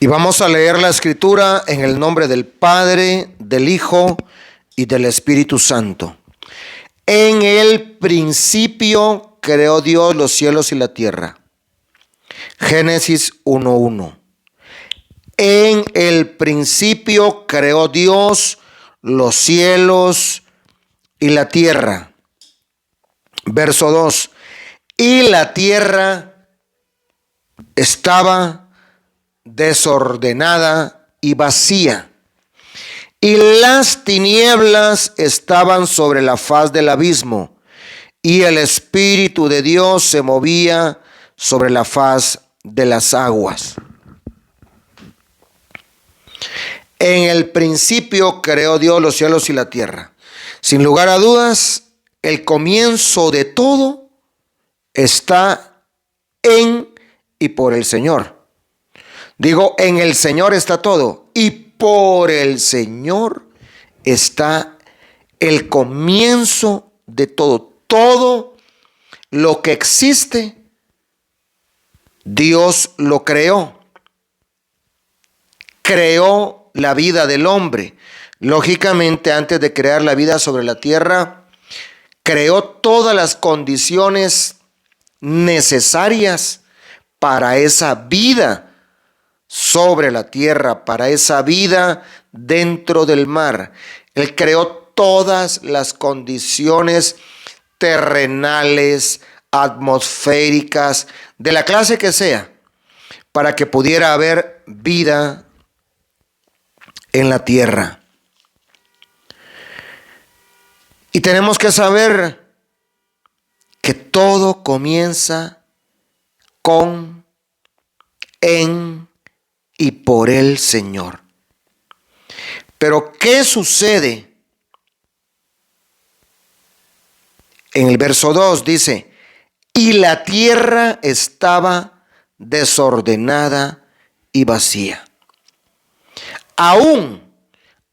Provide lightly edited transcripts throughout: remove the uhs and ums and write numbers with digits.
Y vamos a leer la escritura en el nombre del Padre, del Hijo y del Espíritu Santo. En el principio creó Dios los cielos y la tierra. Génesis 1:1. En el principio creó Dios los cielos y la tierra. Verso 2. Y la tierra estaba desordenada y vacía, y las tinieblas estaban sobre la faz del abismo, y el Espíritu de Dios se movía sobre la faz de las aguas. En el principio creó Dios los cielos y la tierra. Sin lugar a dudas, el comienzo de todo está en y por el Señor. Digo, en el Señor está todo, y por el Señor está el comienzo de todo. Todo lo que existe, Dios lo creó. Creó la vida del hombre. Lógicamente, antes de crear la vida sobre la tierra, creó todas las condiciones necesarias para esa vida sobre la tierra, para esa vida dentro del mar. Él creó todas las condiciones terrenales, atmosféricas, de la clase que sea, para que pudiera haber vida en la tierra. Y tenemos que saber que todo comienza con, en y por el Señor. Pero ¿qué sucede? En el verso 2 dice, y la tierra estaba desordenada y vacía. Aún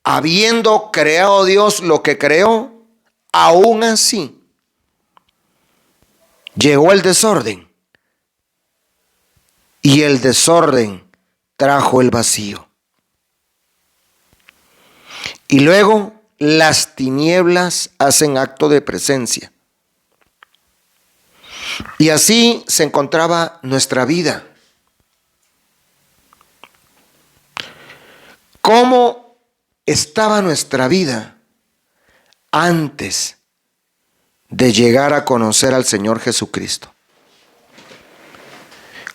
habiendo creado Dios lo que creó, aún así llegó el desorden. Y el desorden trajo el vacío. Y luego las tinieblas hacen acto de presencia. Y así se encontraba nuestra vida. ¿Cómo estaba nuestra vida antes de llegar a conocer al Señor Jesucristo?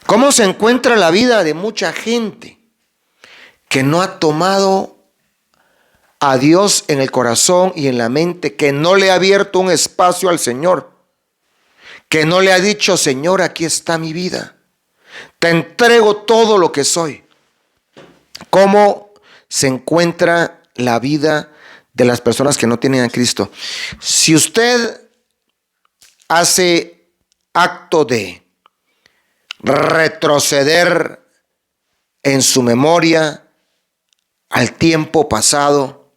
¿Cómo se encuentra la vida de mucha gente que no ha tomado a Dios en el corazón y en la mente, que no le ha abierto un espacio al Señor, que no le ha dicho, Señor, aquí está mi vida, te entrego todo lo que soy? ¿Cómo se encuentra la vida de las personas que no tienen a Cristo? Si usted hace acto de retroceder en su memoria al tiempo pasado,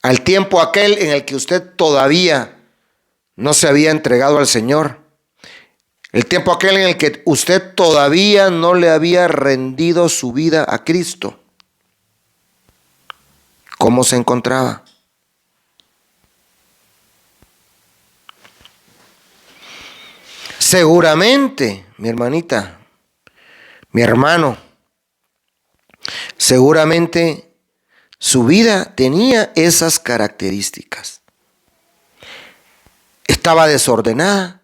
al tiempo aquel en el que usted todavía no se había entregado al Señor, el tiempo aquel en el que usted todavía no le había rendido su vida a Cristo, ¿cómo se encontraba? Seguramente, mi hermanita, mi hermano, seguramente su vida tenía esas características. Estaba desordenada.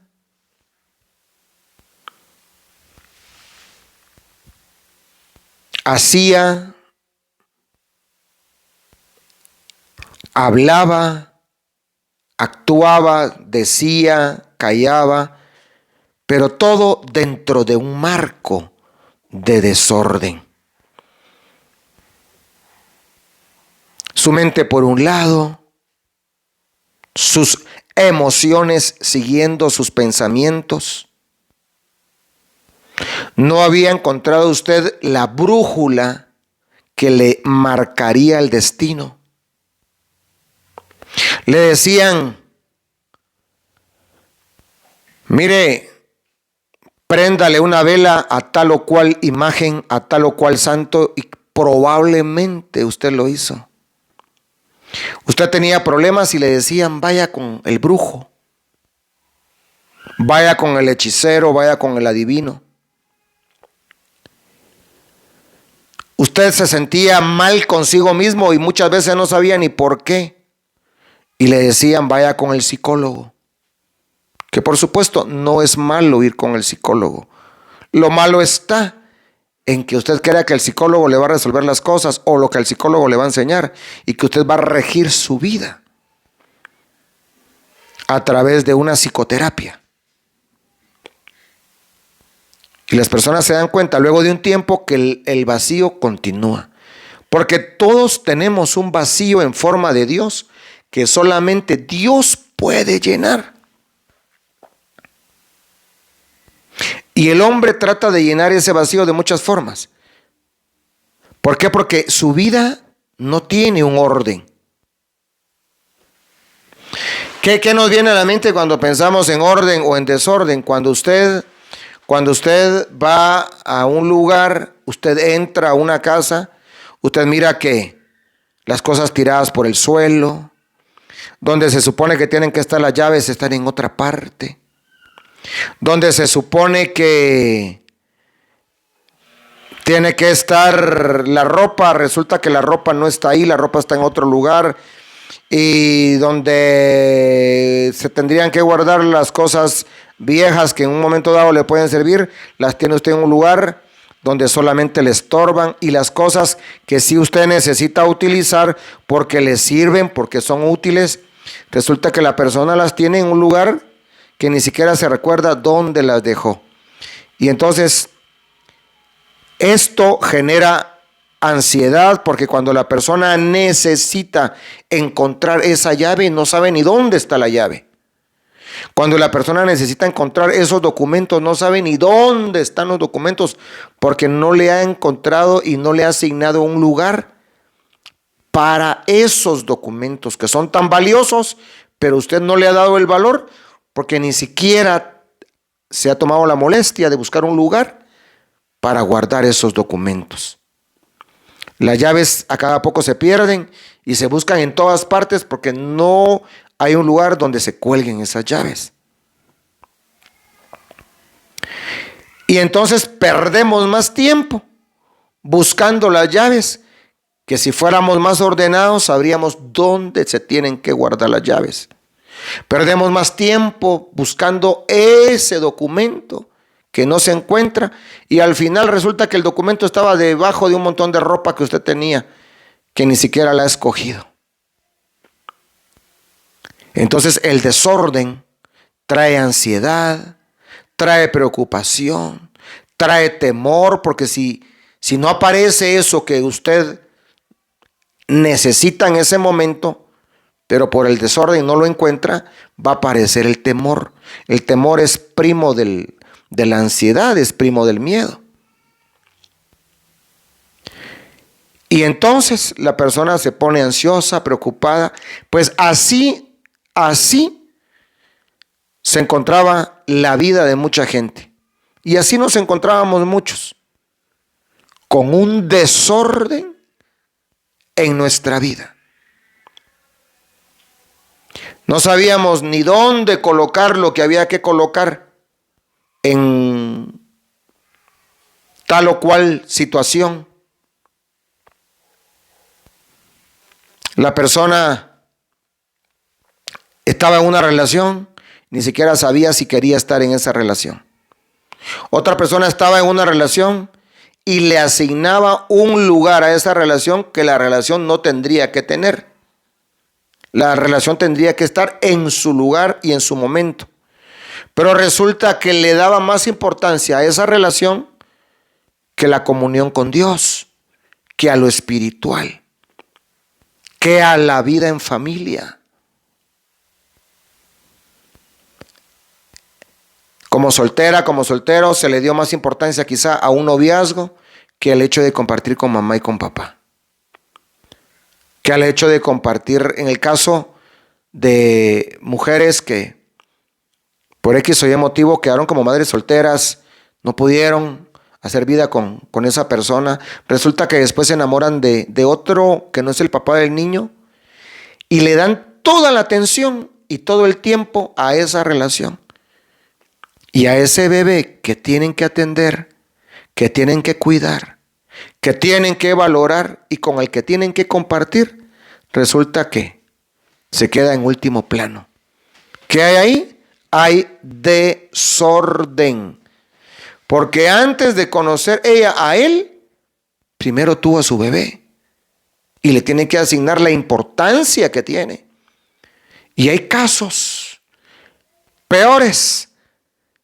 Hacía, hablaba, actuaba, decía, callaba, pero todo dentro de un marco de desorden. Su mente por un lado, sus emociones siguiendo sus pensamientos. No había encontrado usted la brújula que le marcaría el destino. Le decían, mire, préndale una vela a tal o cual imagen, a tal o cual santo, y probablemente usted lo hizo. Usted tenía problemas y le decían, vaya con el brujo, vaya con el hechicero, vaya con el adivino. Usted se sentía mal consigo mismo y muchas veces no sabía ni por qué. Y le decían, vaya con el psicólogo. Que por supuesto no es malo ir con el psicólogo. Lo malo está en que usted crea que el psicólogo le va a resolver las cosas o lo que el psicólogo le va a enseñar y que usted va a regir su vida a través de una psicoterapia. Y las personas se dan cuenta luego de un tiempo que el vacío continúa. Porque todos tenemos un vacío en forma de Dios que solamente Dios puede llenar. Y el hombre trata de llenar ese vacío de muchas formas. ¿Por qué? Porque su vida no tiene un orden. ¿Qué nos viene a la mente cuando pensamos en orden o en desorden? Cuando usted va a un lugar, usted entra a una casa, usted mira que las cosas tiradas por el suelo, donde se supone que tienen que estar las llaves, están en otra parte. Donde se supone que tiene que estar la ropa, resulta que la ropa no está ahí, la ropa está en otro lugar. Y donde se tendrían que guardar las cosas viejas que en un momento dado le pueden servir, las tiene usted en un lugar donde solamente le estorban, y las cosas que sí usted necesita utilizar porque le sirven, porque son útiles, resulta que la persona las tiene en un lugar que ni siquiera se recuerda dónde las dejó. Y entonces esto genera ansiedad, porque cuando la persona necesita encontrar esa llave, no sabe ni dónde está la llave. Cuando la persona necesita encontrar esos documentos, no sabe ni dónde están los documentos, porque no le ha encontrado y no le ha asignado un lugar para esos documentos que son tan valiosos, pero usted no le ha dado el valor porque ni siquiera se ha tomado la molestia de buscar un lugar para guardar esos documentos. Las llaves a cada poco se pierden y se buscan en todas partes porque no hay un lugar donde se cuelguen esas llaves. Y entonces perdemos más tiempo buscando las llaves, que si fuéramos más ordenados sabríamos dónde se tienen que guardar las llaves. Perdemos más tiempo buscando ese documento que no se encuentra, y al final resulta que el documento estaba debajo de un montón de ropa que usted tenía, que ni siquiera la ha escogido. Entonces el desorden trae ansiedad, trae preocupación, trae temor, porque si no aparece eso que usted necesita en ese momento, pero por el desorden no lo encuentra, va a aparecer el temor. El temor es primo de la ansiedad, es primo del miedo. Y entonces la persona se pone ansiosa, preocupada. Pues así se encontraba la vida de mucha gente. Y así nos encontrábamos muchos, con un desorden en nuestra vida. No sabíamos ni dónde colocar lo que había que colocar en tal o cual situación. La persona estaba en una relación, ni siquiera sabía si quería estar en esa relación. Otra persona estaba en una relación y le asignaba un lugar a esa relación que la relación no tendría que tener. La relación tendría que estar en su lugar y en su momento. Pero resulta que le daba más importancia a esa relación que la comunión con Dios, que a lo espiritual, que a la vida en familia. Como soltera, como soltero, se le dio más importancia quizá a un noviazgo que al hecho de compartir con mamá y con papá. Que al hecho de compartir, en el caso de mujeres que por X o Y motivo quedaron como madres solteras, no pudieron hacer vida con esa persona. Resulta que después se enamoran de otro que no es el papá del niño y le dan toda la atención y todo el tiempo a esa relación. Y a ese bebé que tienen que atender, que tienen que cuidar, que tienen que valorar y con el que tienen que compartir, resulta que se queda en último plano. ¿Qué hay ahí? Hay desorden. Porque antes de conocer ella a él, primero tuvo a su bebé y le tiene que asignar la importancia que tiene. Y hay casos peores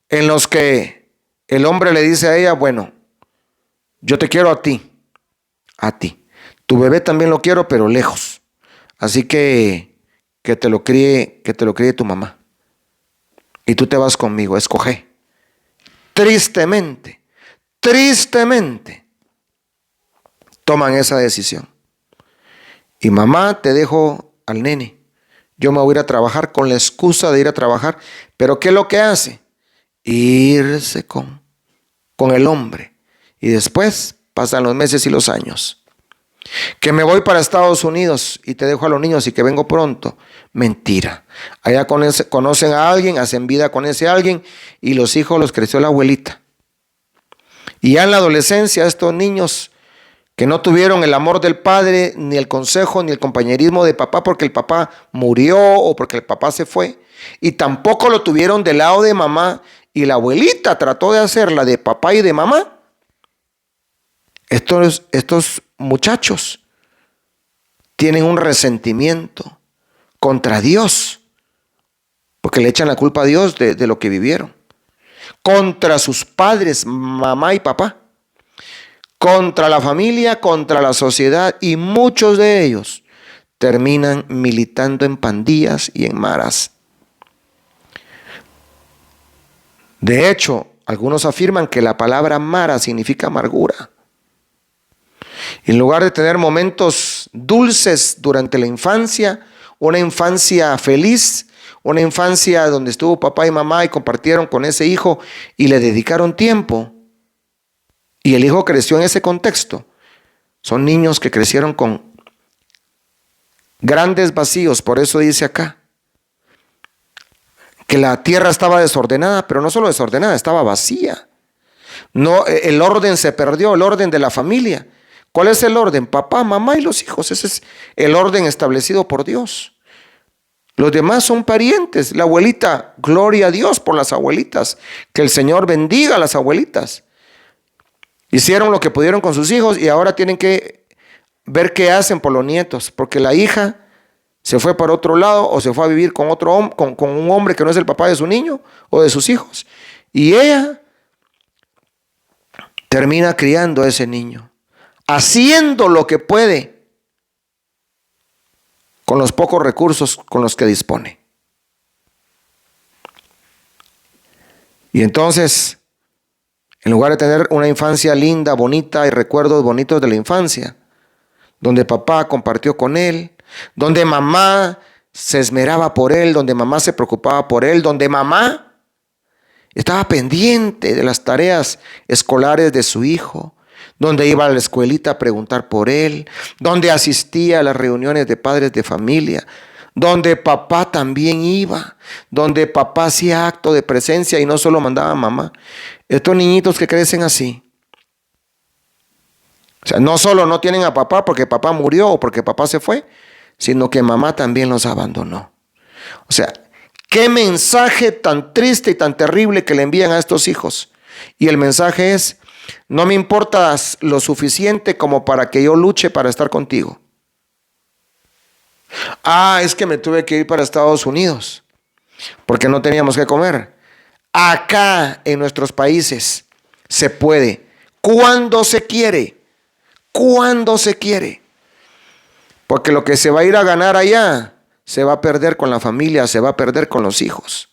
en los que el hombre le dice a ella, bueno, yo te quiero a ti. Tu bebé también lo quiero, pero lejos. Así que te lo críe tu mamá. Y tú te vas conmigo, escoge. Tristemente, toman esa decisión. Y mamá, te dejo al nene. Yo me voy a ir a trabajar con la excusa de ir a trabajar. Pero ¿qué es lo que hace? Irse con el hombre. Y después pasan los meses y los años. Que me voy para Estados Unidos y te dejo a los niños y que vengo pronto. Mentira. Allá conocen a alguien, hacen vida con ese alguien y los hijos los creció la abuelita. Y ya en la adolescencia estos niños que no tuvieron el amor del padre, ni el consejo, ni el compañerismo de papá porque el papá murió o porque el papá se fue. Y tampoco lo tuvieron del lado de mamá y la abuelita trató de hacerla de papá y de mamá. Estos muchachos tienen un resentimiento contra Dios, porque le echan la culpa a Dios de lo que vivieron, contra sus padres, mamá y papá, contra la familia, contra la sociedad, y muchos de ellos terminan militando en pandillas y en maras. De hecho, algunos afirman que la palabra mara significa amargura. En lugar de tener momentos dulces durante la infancia, una infancia feliz, una infancia donde estuvo papá y mamá y compartieron con ese hijo y le dedicaron tiempo, y el hijo creció en ese contexto, son niños que crecieron con grandes vacíos. Por eso dice acá que la tierra estaba desordenada, pero no solo desordenada, estaba vacía. No, el orden se perdió, el orden de la familia. ¿Cuál es el orden? Papá, mamá y los hijos. Ese es el orden establecido por Dios. Los demás son parientes. La abuelita, gloria a Dios por las abuelitas. Que el Señor bendiga a las abuelitas. Hicieron lo que pudieron con sus hijos y ahora tienen que ver qué hacen por los nietos. Porque la hija se fue para otro lado o se fue a vivir con un hombre que no es el papá de su niño o de sus hijos. Y ella termina criando a ese niño, haciendo lo que puede con los pocos recursos con los que dispone. Y entonces, en lugar de tener una infancia linda, bonita y recuerdos bonitos de la infancia, donde papá compartió con él, donde mamá se esmeraba por él, donde mamá se preocupaba por él, donde mamá estaba pendiente de las tareas escolares de su hijo, donde iba a la escuelita a preguntar por él, donde asistía a las reuniones de padres de familia, donde papá también iba, donde papá hacía acto de presencia y no solo mandaba a mamá. Estos niñitos que crecen así, o sea, no solo no tienen a papá porque papá murió o porque papá se fue, sino que mamá también los abandonó. O sea, qué mensaje tan triste y tan terrible que le envían a estos hijos. Y el mensaje es: no me importas lo suficiente como para que yo luche para estar contigo. Es que me tuve que ir para Estados Unidos porque no teníamos que comer. Acá en nuestros países se puede, cuando se quiere, porque lo que se va a ir a ganar allá se va a perder con la familia, se va a perder con los hijos.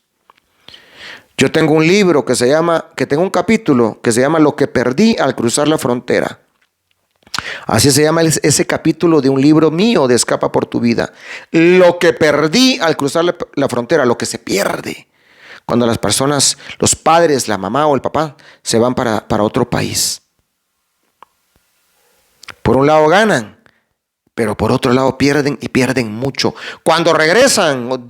Yo tengo un libro tengo un capítulo que se llama Lo que perdí al cruzar la frontera. Así se llama ese capítulo de un libro mío de Escapa por tu Vida. Lo que perdí al cruzar la frontera, lo que se pierde Cuando las personas, los padres, la mamá o el papá, se van para otro país. Por un lado ganan, pero por otro lado pierden y pierden mucho. Cuando regresan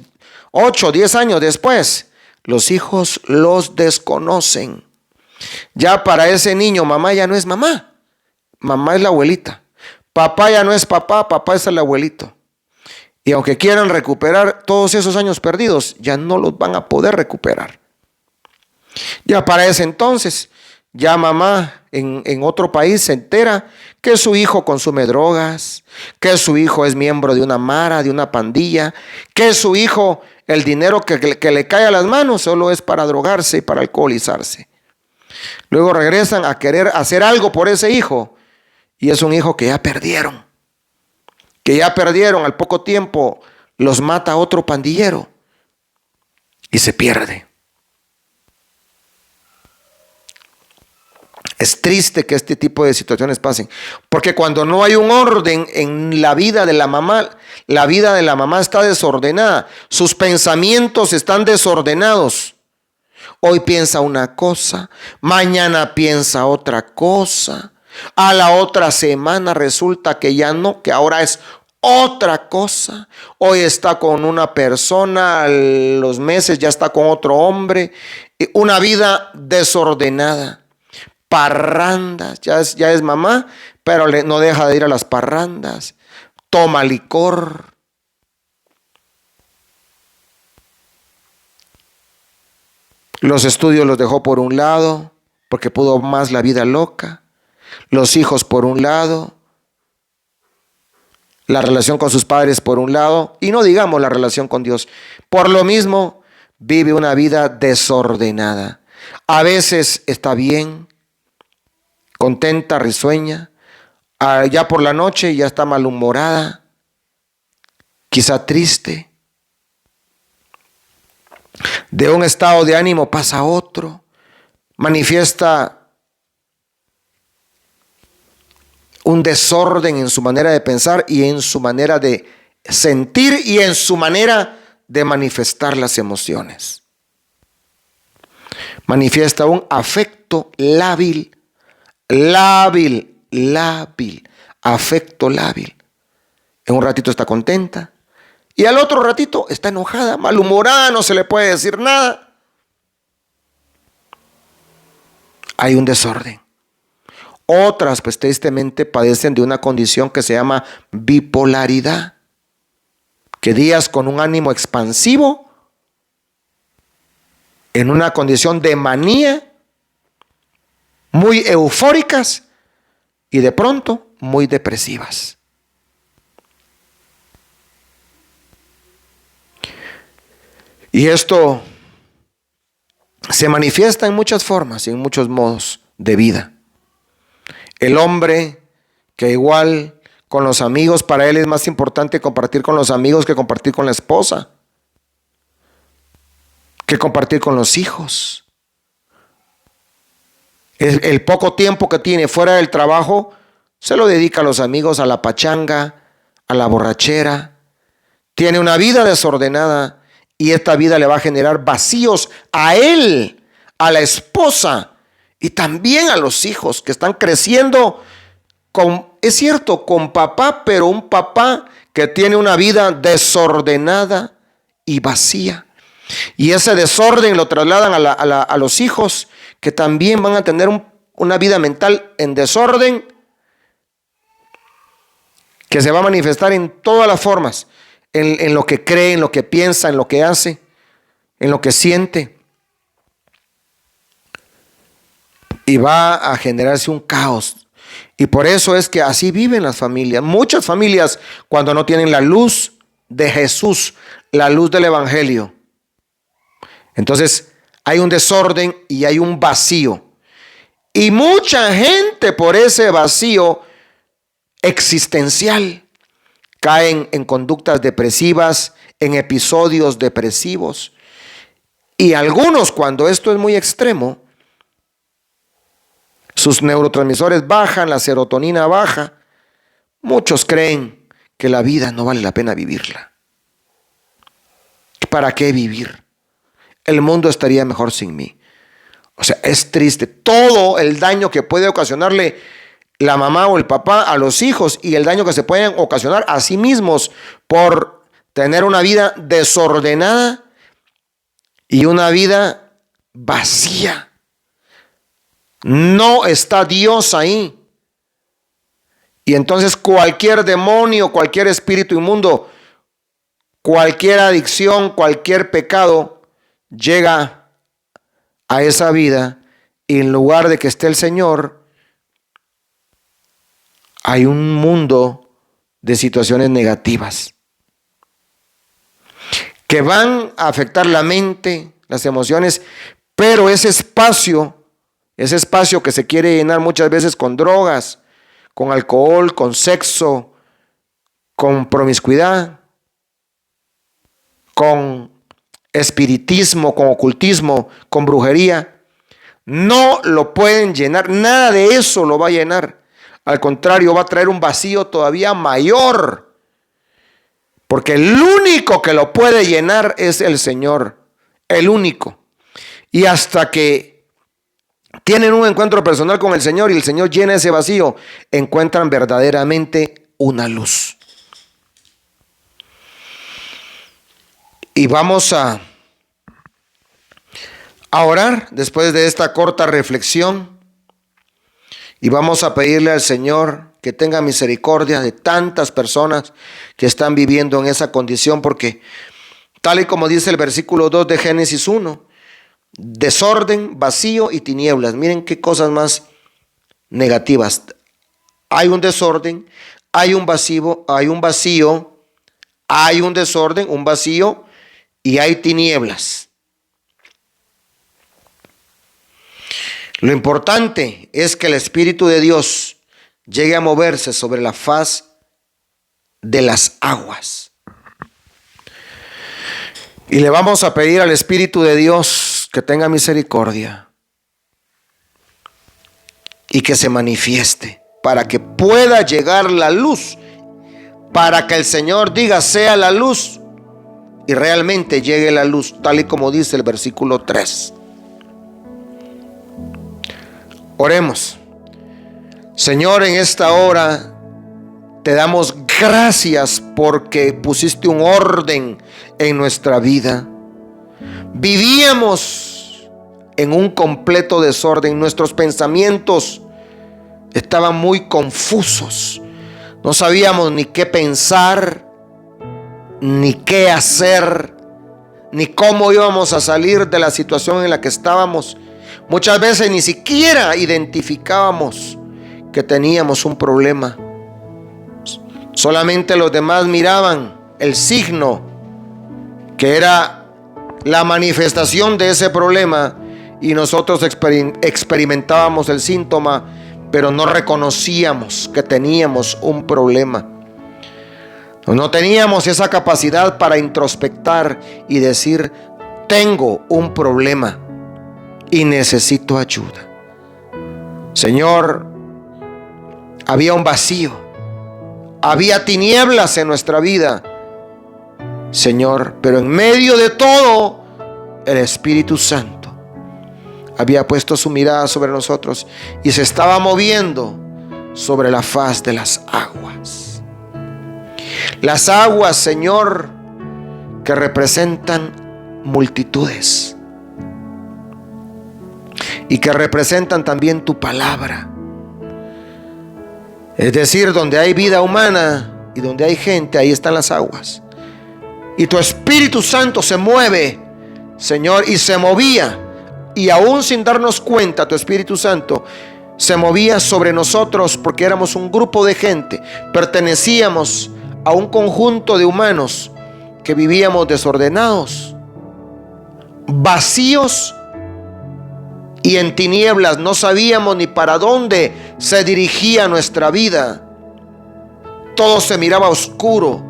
8 o 10 años después, los hijos los desconocen. Ya para ese niño, mamá ya no es mamá. Mamá es la abuelita. Papá ya no es papá, papá es el abuelito. Y aunque quieran recuperar todos esos años perdidos, ya no los van a poder recuperar. Ya para ese entonces, ya mamá en otro país se entera que su hijo consume drogas, que su hijo es miembro de una mara, de una pandilla, que su hijo, el dinero que le cae a las manos solo es para drogarse y para alcoholizarse. Luego regresan a querer hacer algo por ese hijo y es un hijo que ya perdieron. Al poco tiempo los mata otro pandillero y se pierde. Es triste que este tipo de situaciones pasen, porque cuando no hay un orden en la vida de la mamá está desordenada, sus pensamientos están desordenados. Hoy piensa una cosa, mañana piensa otra cosa, a la otra semana resulta que ya no, que ahora es otra cosa. Hoy está con una persona, a los meses ya está con otro hombre. Una vida desordenada. Parrandas, ya es mamá, pero no deja de ir a las parrandas. Toma licor. Los estudios los dejó por un lado, porque pudo más la vida loca. Los hijos por un lado. La relación con sus padres por un lado. Y no digamos la relación con Dios. Por lo mismo, vive una vida desordenada. A veces está bien, contenta, risueña. Ya por la noche ya está malhumorada, quizá triste. De un estado de ánimo pasa a otro. Manifiesta un desorden en su manera de pensar y en su manera de sentir y en su manera de manifestar las emociones. Manifiesta un afecto lábil, afecto lábil. En un ratito está contenta y al otro ratito está enojada, malhumorada, no se le puede decir nada. Hay un desorden. Otras, pues tristemente, padecen de una condición que se llama bipolaridad, que días con un ánimo expansivo, en una condición de manía, muy eufóricas y de pronto muy depresivas. Y esto se manifiesta en muchas formas y en muchos modos de vida. El hombre que igual con los amigos, para él es más importante compartir con los amigos que compartir con la esposa, que compartir con los hijos. El poco tiempo que tiene fuera del trabajo se lo dedica a los amigos, a la pachanga, a la borrachera. Tiene una vida desordenada y esta vida le va a generar vacíos a él, a la esposa y también a los hijos que están creciendo es cierto, con papá, pero un papá que tiene una vida desordenada y vacía. Y ese desorden lo trasladan a los hijos, que también van a tener una vida mental en desorden, que se va a manifestar en todas las formas, en lo que cree, en lo que piensa, en lo que hace, en lo que siente. Y va a generarse un caos. Y por eso es que así viven las familias. Muchas familias, cuando no tienen la luz de Jesús, la luz del Evangelio, entonces hay un desorden y hay un vacío. Y mucha gente por ese vacío existencial caen en conductas depresivas, en episodios depresivos. Y algunos, cuando esto es muy extremo, sus neurotransmisores bajan, la serotonina baja. Muchos creen que la vida no vale la pena vivirla. ¿Para qué vivir? el mundo estaría mejor sin mí. O sea, es triste todo el daño que puede ocasionarle la mamá o el papá a los hijos y el daño que se pueden ocasionar a sí mismos por tener una vida desordenada y una vida vacía. No está Dios ahí. Y entonces cualquier demonio, cualquier espíritu inmundo, cualquier adicción, cualquier pecado llega a esa vida y en lugar de que esté el Señor, hay un mundo de situaciones negativas que van a afectar la mente, las emociones, pero ese espacio que se quiere llenar muchas veces con drogas, con alcohol, con sexo, con promiscuidad, con espiritismo, con ocultismo, con brujería, no lo pueden llenar. Nada de eso lo va a llenar. Al contrario, va a traer un vacío todavía mayor. Porque el único que lo puede llenar es el Señor. El único. Y hasta que tienen un encuentro personal con el Señor y el Señor llena ese vacío, encuentran verdaderamente una luz. Y vamos a orar después de esta corta reflexión. Y vamos a pedirle al Señor que tenga misericordia de tantas personas que están viviendo en esa condición. Porque tal y como dice el versículo 2 de Génesis 1, desorden, vacío y tinieblas. Miren qué cosas más negativas. Hay un desorden, hay un vacío, hay un desorden, un vacío y hay tinieblas. Lo importante es que el Espíritu de Dios llegue a moverse sobre la faz de las aguas. Y le vamos a pedir al Espíritu de Dios que tenga misericordia y que se manifieste para que pueda llegar la luz, para que el Señor diga sea la luz y realmente llegue la luz, tal y como dice el versículo 3. Oremos. Señor, en esta hora te damos gracias porque pusiste un orden en nuestra vida. Vivíamos en un completo desorden. Nuestros pensamientos estaban muy confusos. No sabíamos ni qué pensar, ni qué hacer, ni cómo íbamos a salir de la situación en la que estábamos. Muchas veces ni siquiera identificábamos que teníamos un problema. Solamente los demás miraban el signo, que era la manifestación de ese problema, y nosotros experimentábamos el síntoma, pero no reconocíamos que teníamos un problema. No teníamos esa capacidad para introspectar y decir, tengo un problema y necesito ayuda. Señor, había un vacío, había tinieblas en nuestra vida, Señor, pero en medio de todo, el Espíritu Santo había puesto su mirada sobre nosotros y se estaba moviendo sobre la faz de las aguas. Las aguas, Señor, que representan multitudes y que representan también tu palabra. Es decir, donde hay vida humana y donde hay gente, ahí están las aguas. Y tu Espíritu Santo se mueve, Señor, y se movía. Y aún sin darnos cuenta, tu Espíritu Santo se movía sobre nosotros porque éramos un grupo de gente. Pertenecíamos a un conjunto de humanos que vivíamos desordenados, vacíos y en tinieblas. No sabíamos ni para dónde se dirigía nuestra vida. Todo se miraba oscuro.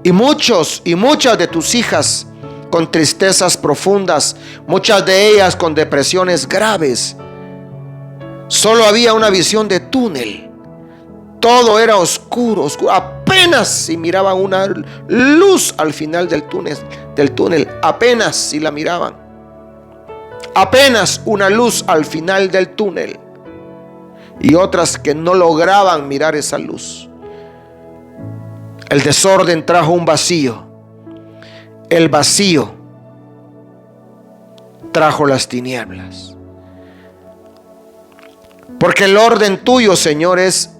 Y muchos y muchas de tus hijas con tristezas profundas, muchas de ellas con depresiones graves. Solo había una visión de túnel. Todo era oscuro, oscuro. Apenas apenas si miraban una luz al final del túnel, apenas si la miraban, apenas una luz al final del túnel, y otras que no lograban mirar esa luz. El desorden trajo un vacío, el vacío trajo las tinieblas, porque el orden tuyo, Señor, es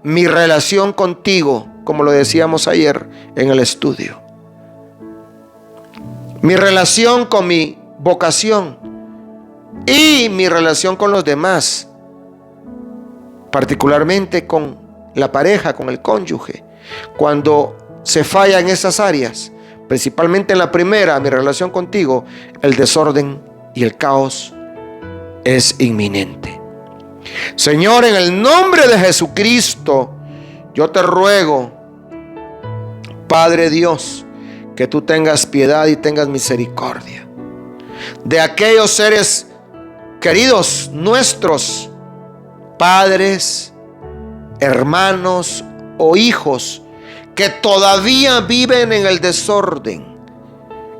mi relación contigo, como lo decíamos ayer en el estudio, mi relación con mi vocación y mi relación con los demás, particularmente con la pareja, con el cónyuge. Cuando se falla en esas áreas, principalmente en la primera, mi relación contigo, el desorden y el caos es inminente. Señor, en el nombre de Jesucristo, yo te ruego, Padre Dios, que tú tengas piedad y tengas misericordia de aquellos seres queridos nuestros, padres, hermanos o hijos, que todavía viven en el desorden,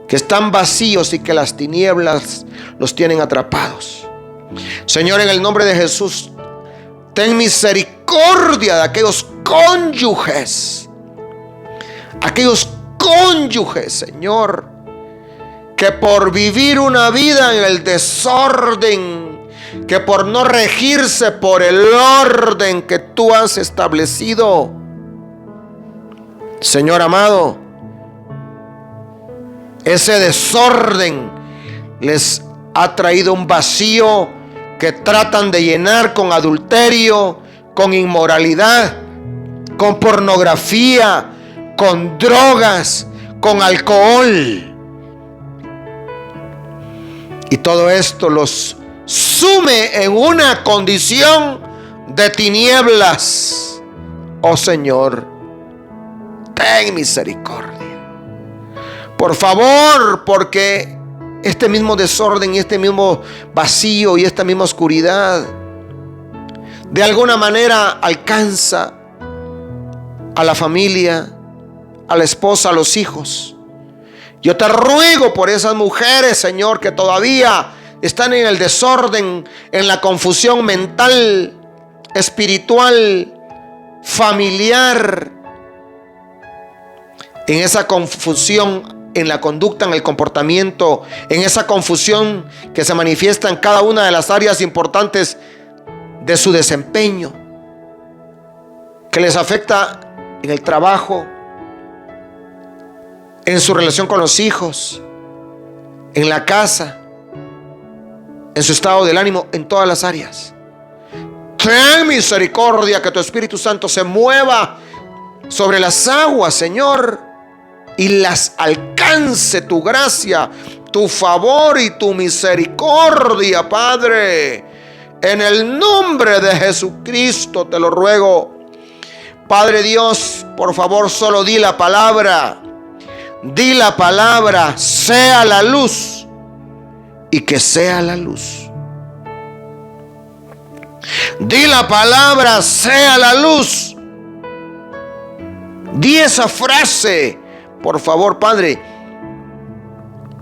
que están vacíos y que las tinieblas los tienen atrapados. Señor, en el nombre de Jesús, ten misericordia de aquellos cónyuges, Señor, que por vivir una vida en el desorden, que por no regirse por el orden que tú has establecido, Señor amado, ese desorden les ha traído un vacío que tratan de llenar con adulterio, con inmoralidad, con pornografía, con drogas, con alcohol. Y todo esto los sume en una condición de tinieblas. Oh Señor, ten misericordia. Por favor, porque este mismo desorden y este mismo vacío y esta misma oscuridad de alguna manera alcanza a la familia, a la esposa, a los hijos. Yo te ruego por esas mujeres, Señor, que todavía están en el desorden, en la confusión mental, espiritual, familiar, en esa confusión en la conducta, en el comportamiento, en esa confusión que se manifiesta en cada una de las áreas importantes de su desempeño, que les afecta en el trabajo, en su relación con los hijos, en la casa, en su estado del ánimo, en todas las áreas. Ten misericordia, que tu Espíritu Santo se mueva sobre las aguas, Señor, y las alcance tu gracia, tu favor y tu misericordia, Padre. En el nombre de Jesucristo te lo ruego. Padre Dios, por favor, solo di la palabra. Di la palabra, sea la luz, y que sea la luz. Di la palabra, sea la luz. Di esa frase, por favor, Padre,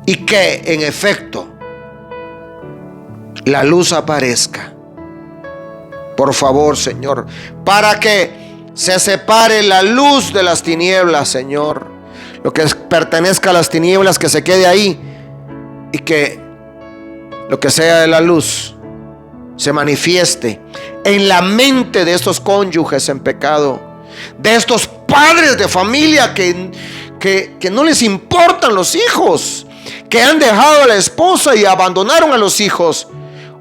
y que en efecto la luz aparezca. Por favor, Señor, para que se separe la luz de las tinieblas, Señor. Lo que pertenezca a las tinieblas, que se quede ahí, y que lo que sea de la luz se manifieste en la mente de estos cónyuges en pecado, de estos padres de familia que no les importan los hijos, que han dejado a la esposa y abandonaron a los hijos,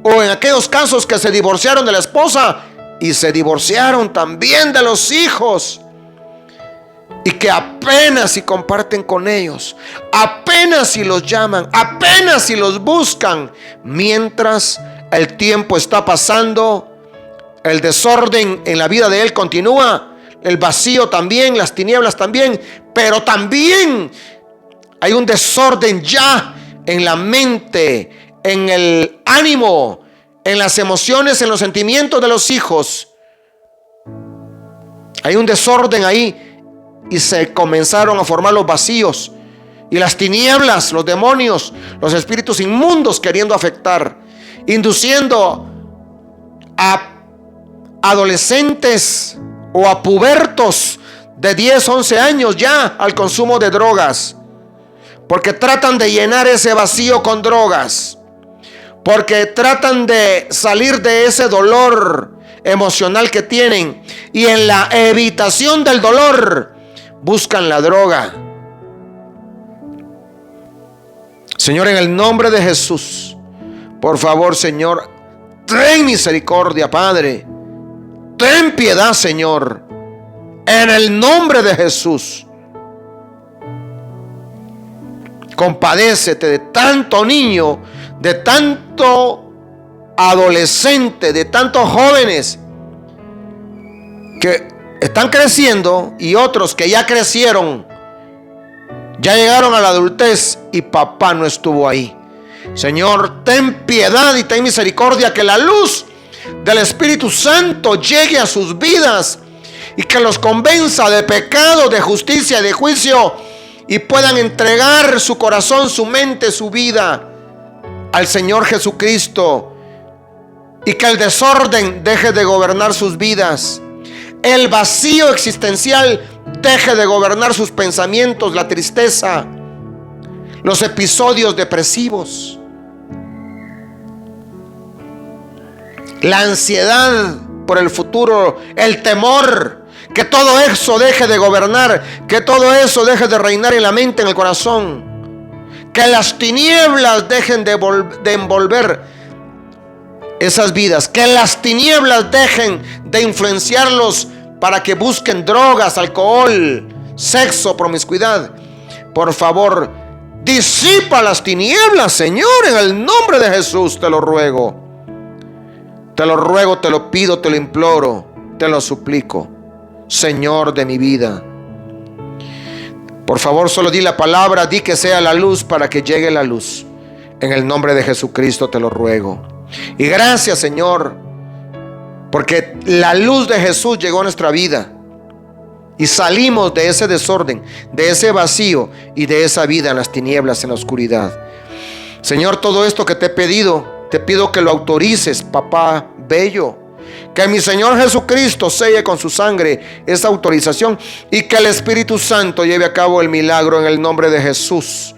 o en aquellos casos que se divorciaron de la esposa y se divorciaron también de los hijos, y que apenas si comparten con ellos, apenas si los llaman, apenas si los buscan, mientras el tiempo está pasando, el desorden en la vida de él continúa, el vacío también, las tinieblas también, pero también hay un desorden ya en la mente, en el ánimo, en las emociones, en los sentimientos de los hijos. Hay un desorden ahí y se comenzaron a formar los vacíos y las tinieblas, los demonios, los espíritus inmundos queriendo afectar, induciendo a adolescentes o a pubertos de 10, 11 años ya al consumo de drogas, porque tratan de llenar ese vacío con drogas, porque tratan de salir de ese dolor emocional que tienen, y en la evitación del dolor buscan la droga. Señor, en el nombre de Jesús, por favor, Señor, ten misericordia, Padre. Ten piedad, Señor, en el nombre de Jesús. Compadécete de tanto niño, de tanto adolescente, de tantos jóvenes que están creciendo y otros que ya crecieron, ya llegaron a la adultez y papá no estuvo ahí. Señor, ten piedad y ten misericordia, que la luz del Espíritu Santo llegue a sus vidas y que los convenza de pecado, de justicia, de juicio, y puedan entregar su corazón, su mente, su vida al Señor Jesucristo, y que el desorden deje de gobernar sus vidas, el vacío existencial deje de gobernar sus pensamientos, la tristeza, los episodios depresivos, la ansiedad por el futuro, el temor. Que todo eso deje de gobernar, que todo eso deje de reinar en la mente, en el corazón. Que las tinieblas dejen de envolver esas vidas. Que las tinieblas dejen de influenciarlos para que busquen drogas, alcohol, sexo, promiscuidad. Por favor, disipa las tinieblas, Señor, en el nombre de Jesús, te lo ruego. Te lo ruego, te lo pido, te lo imploro, te lo suplico, Señor de mi vida. Por favor, solo di la palabra, di que sea la luz para que llegue la luz. En el nombre de Jesucristo te lo ruego. Y gracias, Señor, porque la luz de Jesús llegó a nuestra vida y salimos de ese desorden, de ese vacío y de esa vida en las tinieblas, en la oscuridad. Señor, todo esto que te he pedido, te pido que lo autorices, papá bello. Que mi Señor Jesucristo selle con su sangre esa autorización y que el Espíritu Santo lleve a cabo el milagro en el nombre de Jesús.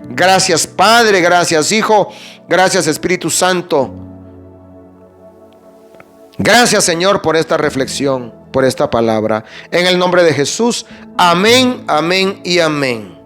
Gracias, Padre, gracias, Hijo, gracias, Espíritu Santo. Gracias, Señor, por esta reflexión, por esta palabra. En el nombre de Jesús, amén, amén y amén.